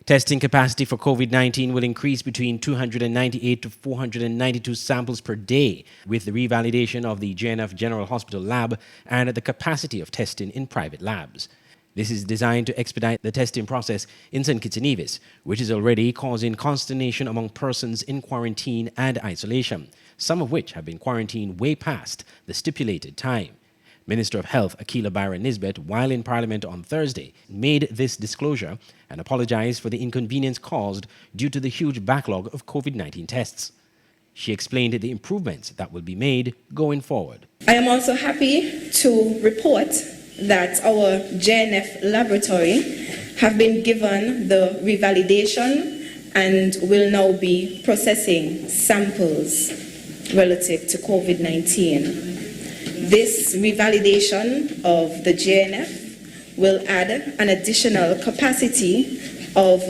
Testing capacity for COVID-19 will increase between 298 to 492 samples per day with the revalidation of the JNF General Hospital lab and the capacity of testing in private labs. This is designed to expedite the testing process in St. Kitts and Nevis, which is already causing consternation among persons in quarantine and isolation, some of which have been quarantined way past the stipulated time. Minister of Health Akilah Byron-Nisbet, while in Parliament on Thursday, made this disclosure and apologized for the inconvenience caused due to the huge backlog of COVID-19 tests. She explained the improvements that will be made going forward. I am also happy to report that our JNF laboratory have been given the revalidation and will now be processing samples relative to COVID-19. This revalidation of the JNF will add an additional capacity of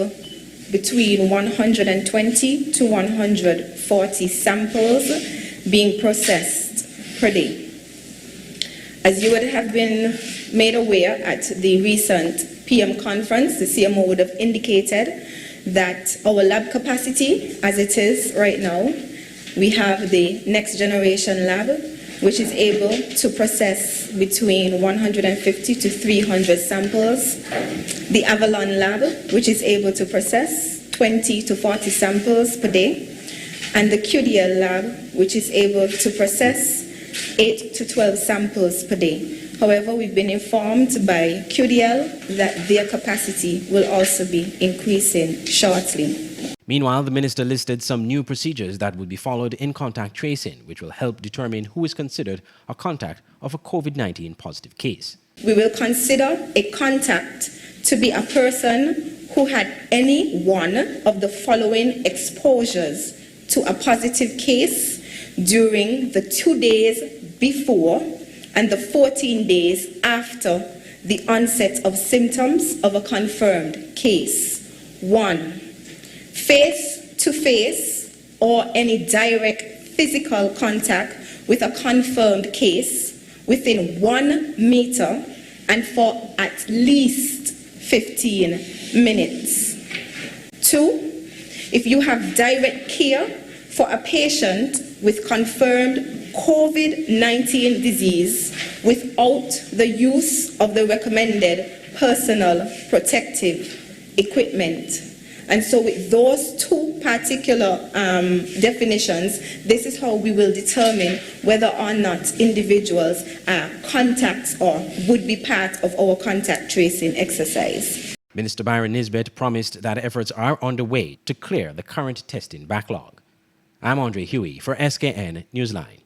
between 120 to 140 samples being processed per day. As you would have been made aware at the recent PM conference, the CMO would have indicated that our lab capacity, as it is right now, we have the next generation lab, which is able to process between 150 to 300 samples. The Avalon lab, which is able to process 20 to 40 samples per day. And the QDL lab, which is able to process 8 to 12 samples per day. However, we've been informed by QDL that their capacity will also be increasing shortly. Meanwhile, the minister listed some new procedures that will be followed in contact tracing, which will help determine who is considered a contact of a COVID-19 positive case. We will consider a contact to be a person who had any one of the following exposures to a positive case during the 2 days before and the 14 days after the onset of symptoms of a confirmed case. 1. Face-to-face or any direct physical contact with a confirmed case within 1 meter and for at least 15 minutes. 2. If you have direct care for a patient with confirmed COVID-19 disease without the use of the recommended personal protective equipment. And so with those two particular definitions, this is how we will determine whether or not individuals are contacts or would be part of our contact tracing exercise. Minister Byron-Nisbet promised that efforts are underway to clear the current testing backlog. I'm Andre Huey for SKN Newsline.